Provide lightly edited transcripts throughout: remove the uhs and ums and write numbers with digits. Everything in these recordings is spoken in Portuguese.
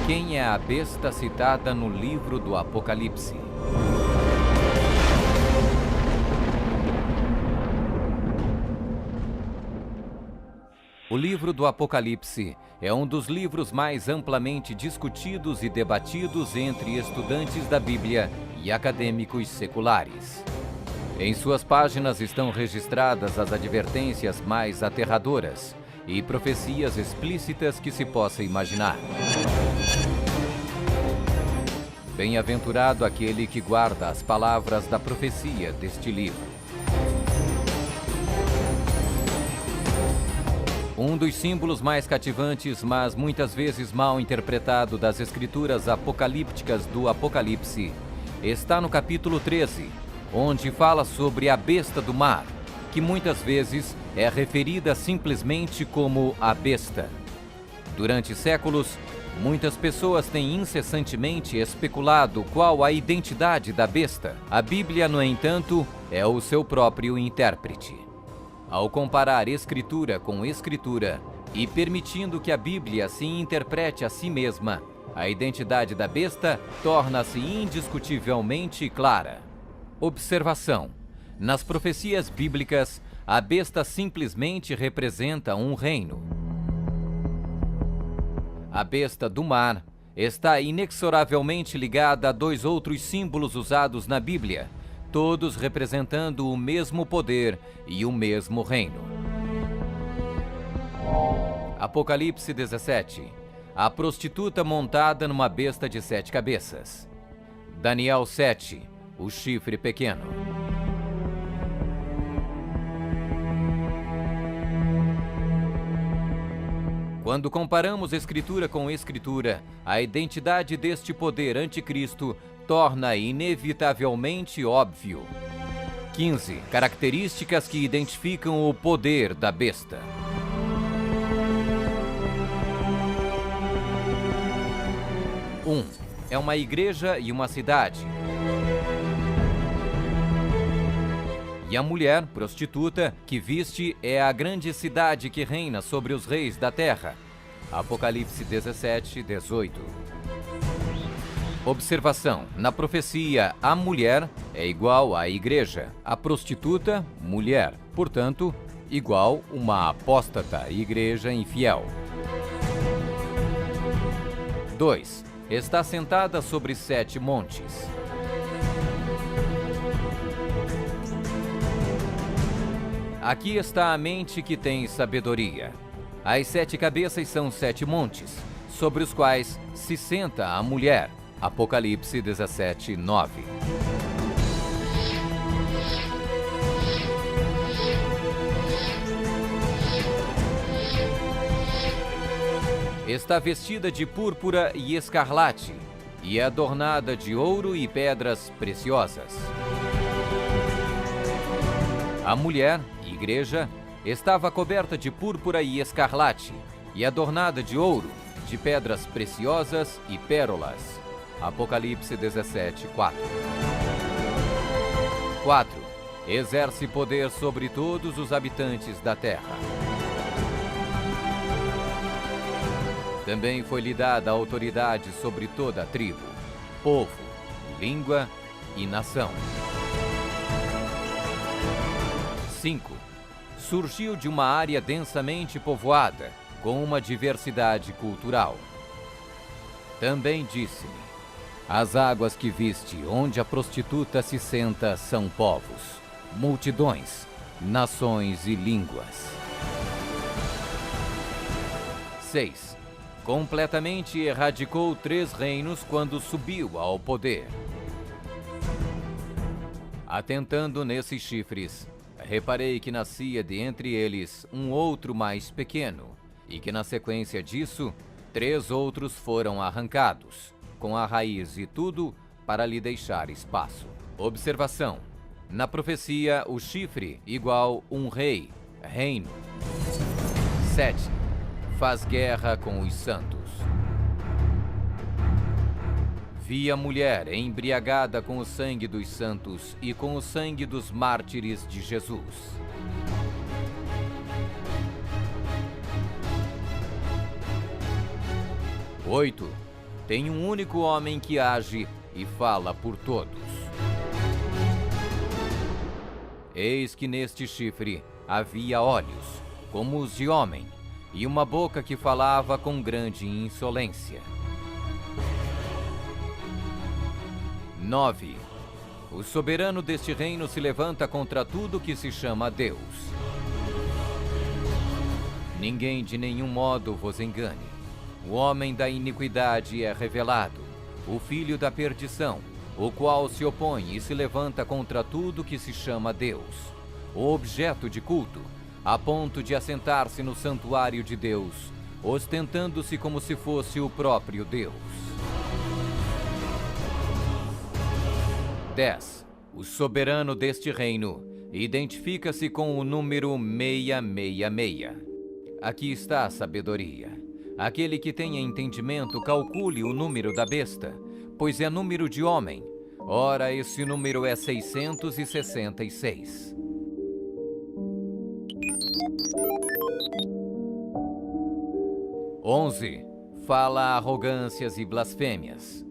Quem é a besta citada no livro do Apocalipse? O livro do Apocalipse é um dos livros mais amplamente discutidos e debatidos entre estudantes da Bíblia e acadêmicos seculares. Em suas páginas estão registradas as advertências mais aterradoras e profecias explícitas que se possa imaginar. Bem-aventurado aquele que guarda as palavras da profecia deste livro. Um dos símbolos mais cativantes, mas muitas vezes mal interpretado das escrituras apocalípticas do Apocalipse, está no capítulo 13, onde fala sobre a besta do mar, que muitas vezes é referida simplesmente como a besta. Durante séculos, muitas pessoas têm incessantemente especulado qual a identidade da besta. A Bíblia, no entanto, é o seu próprio intérprete. Ao comparar Escritura com Escritura e permitindo que a Bíblia se interprete a si mesma, a identidade da besta torna-se indiscutivelmente clara. Observação: nas profecias bíblicas, a besta simplesmente representa um reino. A besta do mar está inexoravelmente ligada a dois outros símbolos usados na Bíblia, todos representando o mesmo poder e o mesmo reino. Apocalipse 17. A prostituta montada numa besta de 7 cabeças. Daniel 7. O chifre pequeno. Quando comparamos Escritura com Escritura, a identidade deste poder anticristo torna inevitavelmente óbvio. 15. Características que identificam o poder da besta. 1. É uma igreja e uma cidade. E a mulher, prostituta, que viste é a grande cidade que reina sobre os reis da terra. Apocalipse 17, 18. Observação: na profecia, a mulher é igual à igreja, a prostituta, mulher, portanto, igual uma apóstata, igreja infiel. 2. Está sentada sobre 7 montes. Aqui está a mente que tem sabedoria. As 7 cabeças são 7 montes, sobre os quais se senta a mulher. Apocalipse 17, 9. Está vestida de púrpura e escarlate, e é adornada de ouro e pedras preciosas. A mulher, igreja, estava coberta de púrpura e escarlate, e adornada de ouro, de pedras preciosas e pérolas. Apocalipse 17, 4. 4. Exerce poder sobre todos os habitantes da terra. Também foi-lhe dada autoridade sobre toda a tribo, povo, língua e nação. 5. Surgiu de uma área densamente povoada, com uma diversidade cultural. Também disse-me: as águas que viste, onde a prostituta se senta, são povos, multidões, nações e línguas. 6. Completamente erradicou 3 reinos quando subiu ao poder. Atentando nesses chifres, reparei que nascia de entre eles um outro mais pequeno, e que na sequência disso, 3 outros foram arrancados, com a raiz e tudo, para lhe deixar espaço. Observação: na profecia, o chifre igual um rei, reino. 7. Faz guerra com os santos. Vi a mulher embriagada com o sangue dos santos e com o sangue dos mártires de Jesus. 8. Tem um único homem que age e fala por todos. Eis que neste chifre havia olhos, como os de homem, e uma boca que falava com grande insolência. 9. O soberano deste reino se levanta contra tudo que se chama Deus. Ninguém de nenhum modo vos engane. O homem da iniquidade é revelado, o filho da perdição, o qual se opõe e se levanta contra tudo que se chama Deus, o objeto de culto, a ponto de assentar-se no santuário de Deus, ostentando-se como se fosse o próprio Deus. 10. O soberano deste reino identifica-se com o número 666. Aqui está a sabedoria. Aquele que tenha entendimento, calcule o número da besta, pois é número de homem. Ora, esse número é 666. 11. Fala arrogâncias e blasfêmias.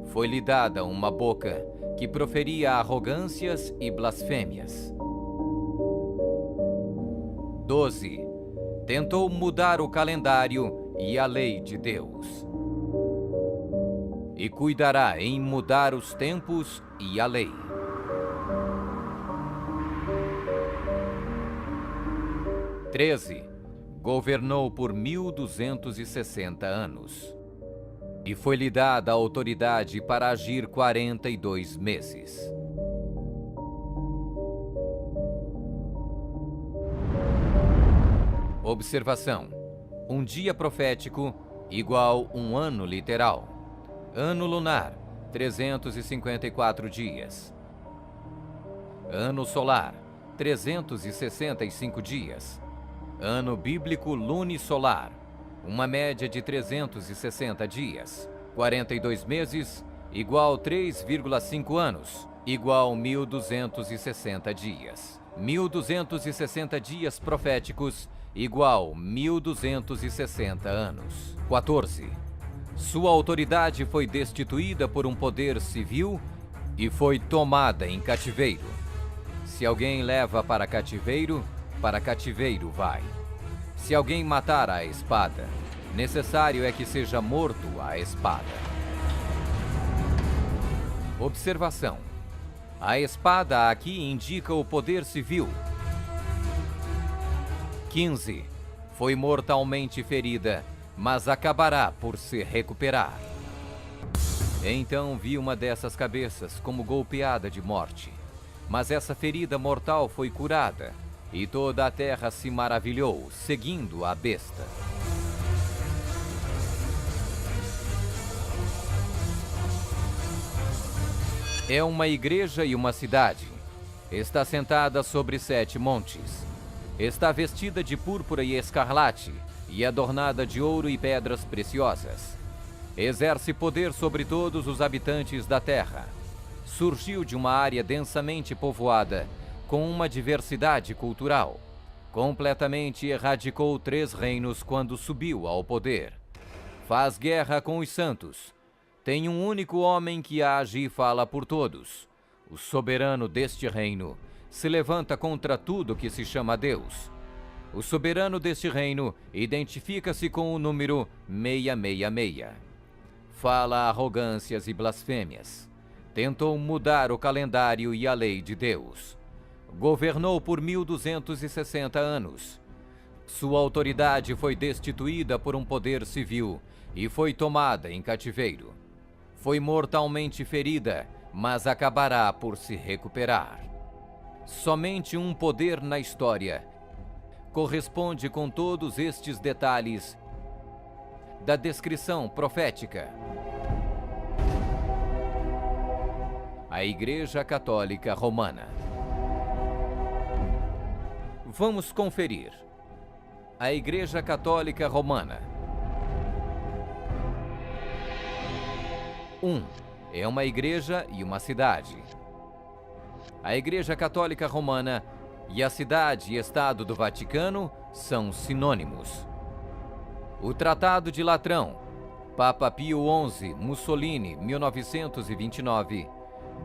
Foi-lhe dada uma boca que proferia arrogâncias e blasfêmias. 12. Tentou mudar o calendário e a lei de Deus. E cuidará em mudar os tempos e a lei. 13. Governou por 1260 anos. E foi-lhe dada a autoridade para agir 42 meses. Observação: um dia profético igual um ano literal. Ano lunar, 354 dias. Ano solar, 365 dias. Ano bíblico lunisolar, uma média de 360 dias. 42 meses, igual 3,5 anos, igual 1260 dias. 1260 dias proféticos, igual 1260 anos. 14. Sua autoridade foi destituída por um poder civil e foi tomada em cativeiro. Se alguém leva para cativeiro vai. Se alguém matar à espada, necessário é que seja morto à espada. Observação: a espada aqui indica o poder civil. 15. Foi mortalmente ferida, mas acabará por se recuperar. Então vi uma dessas cabeças como golpeada de morte. Mas essa ferida mortal foi curada, e toda a terra se maravilhou, seguindo a besta. É uma igreja e uma cidade. Está sentada sobre 7 montes. Está vestida de púrpura e escarlate, e adornada de ouro e pedras preciosas. Exerce poder sobre todos os habitantes da terra. Surgiu de uma área densamente povoada, com uma diversidade cultural. Completamente erradicou 3 reinos quando subiu ao poder. Faz guerra com os santos. Tem um único homem que age e fala por todos. O soberano deste reino se levanta contra tudo que se chama Deus. O soberano deste reino identifica-se com o número 666. Fala arrogâncias e blasfêmias. Tentou mudar o calendário e a lei de Deus. Governou por 1260 anos. Sua autoridade foi destituída por um poder civil e foi tomada em cativeiro. Foi mortalmente ferida, mas acabará por se recuperar. Somente um poder na história corresponde com todos estes detalhes da descrição profética. A Igreja Católica Romana. Vamos conferir. A Igreja Católica Romana. 1. É uma igreja e uma cidade. A Igreja Católica Romana e a cidade e Estado do Vaticano são sinônimos. O Tratado de Latrão Papa Pio XI, Mussolini, 1929,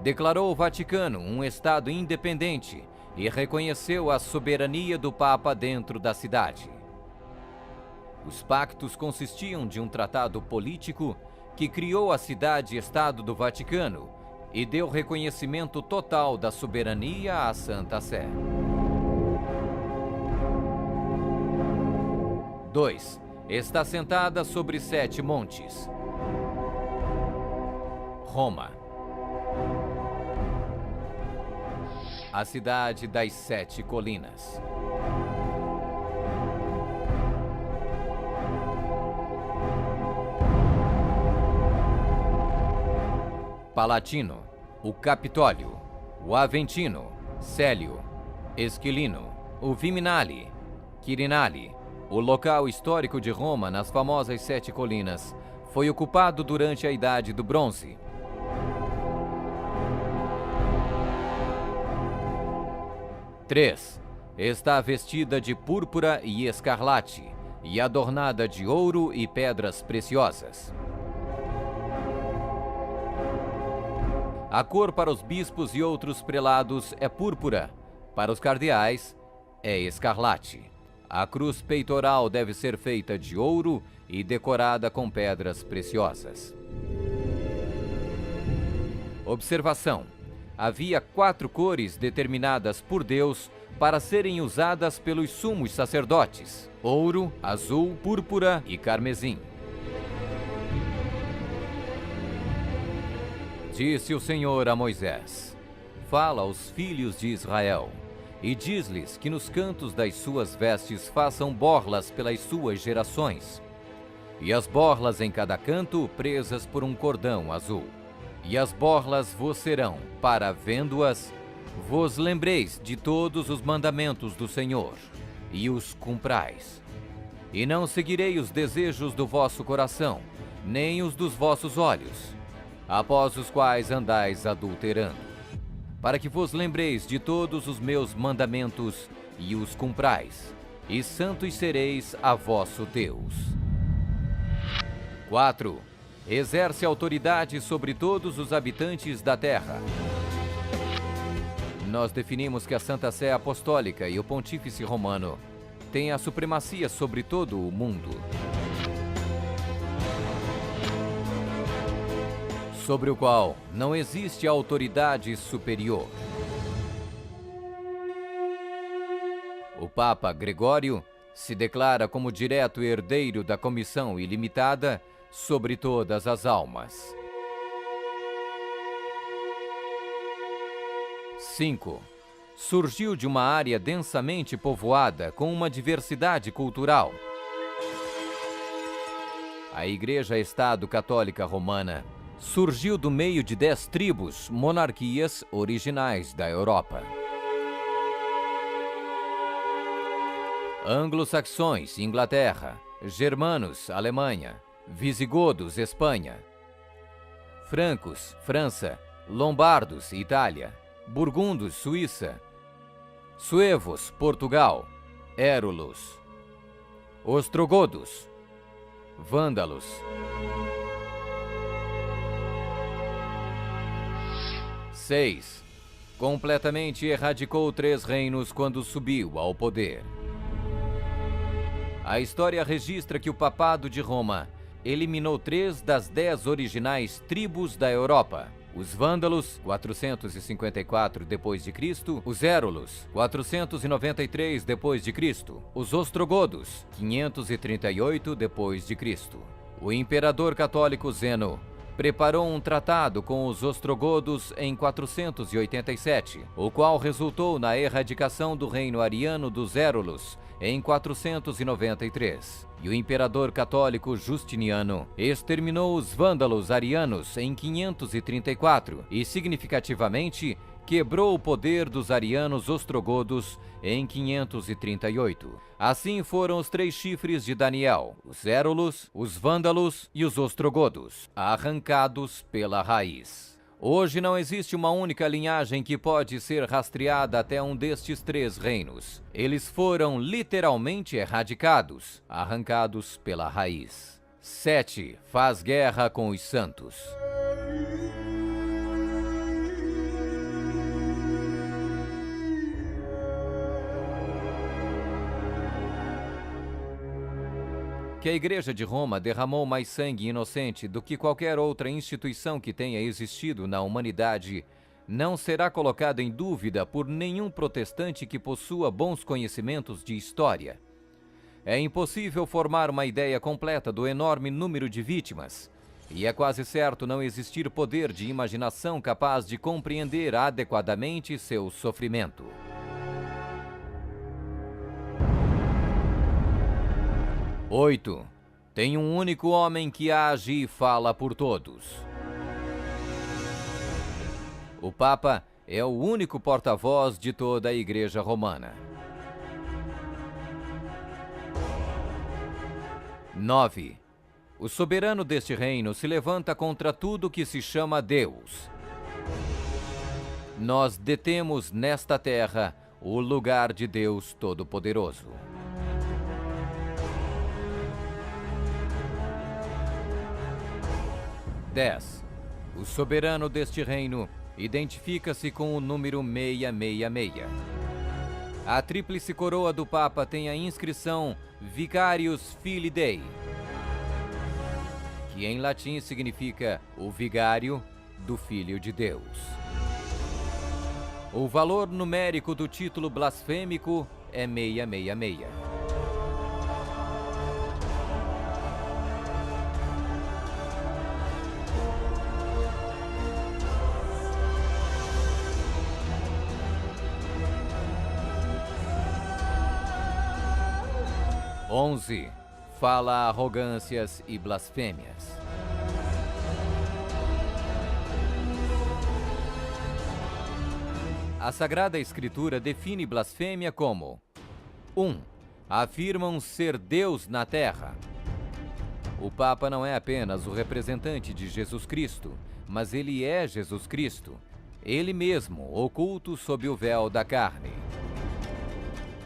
declarou o Vaticano um Estado independente e reconheceu a soberania do Papa dentro da cidade. Os pactos consistiam de um tratado político que criou a cidade-estado do Vaticano e deu reconhecimento total da soberania à Santa Sé. 2. Está sentada sobre 7 montes. Roma. A cidade das 7 colinas. Palatino, o Capitólio, o Aventino, Célio, Esquilino, o Viminale, Quirinale. O local histórico de Roma, nas famosas 7 colinas, foi ocupado durante a Idade do Bronze. 3. Está vestida de púrpura e escarlate e adornada de ouro e pedras preciosas. A cor para os bispos e outros prelados é púrpura, para os cardeais é escarlate. A cruz peitoral deve ser feita de ouro e decorada com pedras preciosas. Observação: havia 4 cores determinadas por Deus para serem usadas pelos sumos sacerdotes: ouro, azul, púrpura e carmesim. Disse o Senhor a Moisés: fala aos filhos de Israel e diz-lhes que nos cantos das suas vestes façam borlas pelas suas gerações, e as borlas em cada canto presas por um cordão azul. E as borlas vos serão, para vendo-as, vos lembreis de todos os mandamentos do Senhor, e os cumprais. E não seguirei os desejos do vosso coração, nem os dos vossos olhos, após os quais andais adulterando, para que vos lembreis de todos os meus mandamentos e os cumprais, e santos sereis a vosso Deus. 4. Exerce autoridade sobre todos os habitantes da terra. Nós definimos que a Santa Sé Apostólica e o Pontífice Romano têm a supremacia sobre todo o mundo, sobre o qual não existe autoridade superior. O Papa Gregório se declara como direto herdeiro da comissão ilimitada sobre todas as almas. 5. Surgiu de uma área densamente povoada com uma diversidade cultural. A Igreja-Estado Católica Romana surgiu do meio de 10 tribos, monarquias originais da Europa. Anglo-saxões, Inglaterra; germanos, Alemanha; visigodos, Espanha; francos, França; lombardos, Itália; burgundos, Suíça; suevos, Portugal; érulos; ostrogodos; vândalos; seis. Completamente erradicou 3 reinos quando subiu ao poder. A história registra que o Papado de Roma eliminou 3 das 10 originais tribos da Europa: os vândalos, 454 d.C., os érulos, 493 d.C., os ostrogodos, 538 d.C. O imperador católico Zeno preparou um tratado com os ostrogodos em 487, o qual resultou na erradicação do reino ariano dos érulos em 493. E o imperador católico Justiniano exterminou os vândalos arianos em 534 e, significativamente, quebrou o poder dos arianos ostrogodos em 538. Assim foram os 3 chifres de Daniel: os érulos, os vândalos e os ostrogodos, arrancados pela raiz. Hoje não existe uma única linhagem que pode ser rastreada até um destes 3 reinos. Eles foram literalmente erradicados, arrancados pela raiz. 7. Faz guerra com os santos. Que a Igreja de Roma derramou mais sangue inocente do que qualquer outra instituição que tenha existido na humanidade não será colocado em dúvida por nenhum protestante que possua bons conhecimentos de história. É impossível formar uma ideia completa do enorme número de vítimas, e é quase certo não existir poder de imaginação capaz de compreender adequadamente seu sofrimento. Oito. Tem um único homem que age e fala por todos. O Papa é o único porta-voz de toda a Igreja Romana. 9. O soberano deste reino se levanta contra tudo que se chama Deus. Nós detemos nesta terra o lugar de Deus Todo-Poderoso. 10. O soberano deste reino identifica-se com o número 666. A tríplice coroa do Papa tem a inscrição Vicarius Filii Dei, que em latim significa o vigário do Filho de Deus. O valor numérico do título blasfêmico é 666. 11. Fala arrogâncias e blasfêmias. A Sagrada Escritura define blasfêmia como 1. Afirmam ser Deus na terra. O Papa não é apenas o representante de Jesus Cristo, mas ele é Jesus Cristo, ele mesmo oculto sob o véu da carne.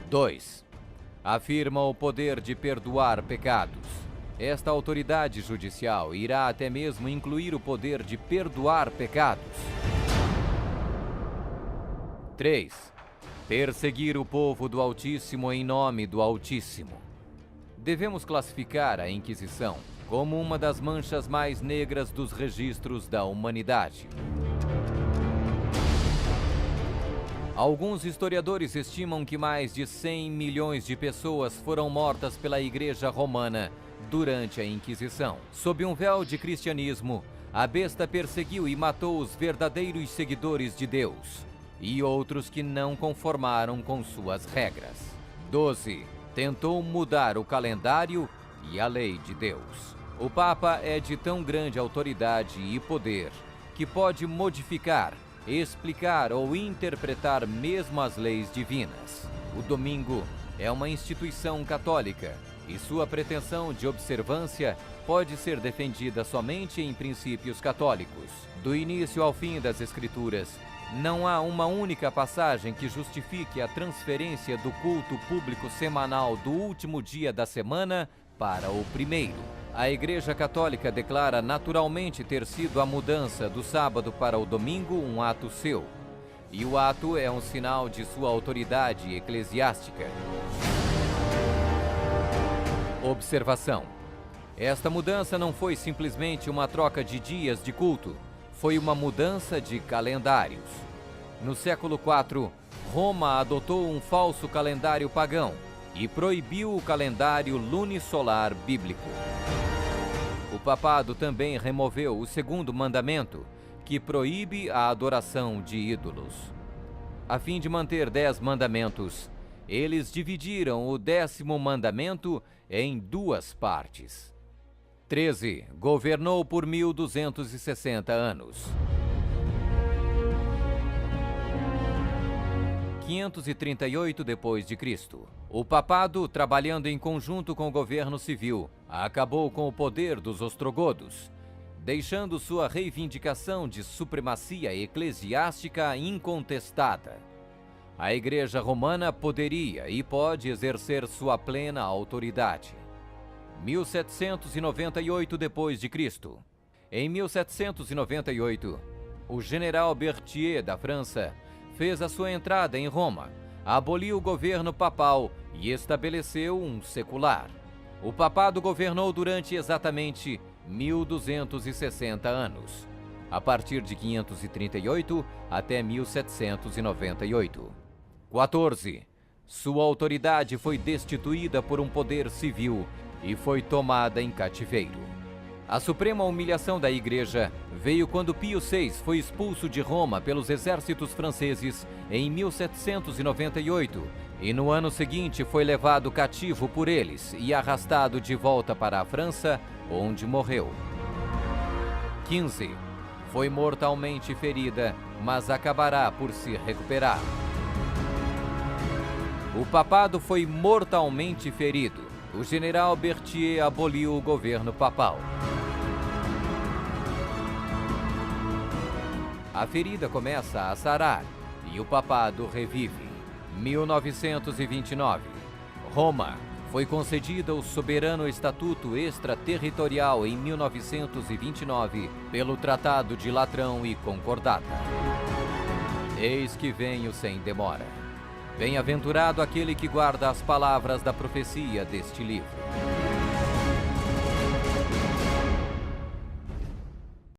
2. Afirma o poder de perdoar pecados. Esta autoridade judicial irá até mesmo incluir o poder de perdoar pecados. 3. Perseguir o povo do Altíssimo em nome do Altíssimo. Devemos classificar a Inquisição como uma das manchas mais negras dos registros da humanidade. Alguns historiadores estimam que mais de 100 milhões de pessoas foram mortas pela Igreja Romana durante a Inquisição. Sob um véu de cristianismo, a besta perseguiu e matou os verdadeiros seguidores de Deus e outros que não conformaram com suas regras. 12. Tentou mudar o calendário e a lei de Deus. O Papa é de tão grande autoridade e poder que pode modificar, explicar ou interpretar mesmo as leis divinas. O domingo é uma instituição católica e sua pretensão de observância pode ser defendida somente em princípios católicos. Do início ao fim das Escrituras, não há uma única passagem que justifique a transferência do culto público semanal do último dia da semana para o primeiro. A Igreja Católica declara naturalmente ter sido a mudança do sábado para o domingo um ato seu, e o ato é um sinal de sua autoridade eclesiástica. Observação: esta mudança não foi simplesmente uma troca de dias de culto, foi uma mudança de calendários. No século IV, Roma adotou um falso calendário pagão e proibiu o calendário lunisolar bíblico. O papado também removeu o segundo mandamento, que proíbe a adoração de ídolos. A fim de manter 10 mandamentos, eles dividiram o 10º mandamento em 2 partes. 13. Governou por 1260 anos. 538 d.C. O papado, trabalhando em conjunto com o governo civil, acabou com o poder dos ostrogodos, deixando sua reivindicação de supremacia eclesiástica incontestada. A Igreja Romana poderia e pode exercer sua plena autoridade. 1798 d.C. Em 1798, o general Berthier da França fez a sua entrada em Roma, aboliu o governo papal e estabeleceu um secular. O papado governou durante exatamente 1260 anos, a partir de 538 até 1798. 14. Sua autoridade foi destituída por um poder civil e foi tomada em cativeiro. A suprema humilhação da Igreja veio quando Pio VI foi expulso de Roma pelos exércitos franceses em 1798 e no ano seguinte foi levado cativo por eles e arrastado de volta para a França, onde morreu. 15. Foi mortalmente ferida, mas acabará por se recuperar. O papado foi mortalmente ferido. O general Berthier aboliu o governo papal. A ferida começa a sarar e o papado revive. 1929. Roma foi concedida o soberano estatuto extraterritorial em 1929 pelo Tratado de Latrão e Concordata. Eis que venho sem demora. Bem-aventurado aquele que guarda as palavras da profecia deste livro.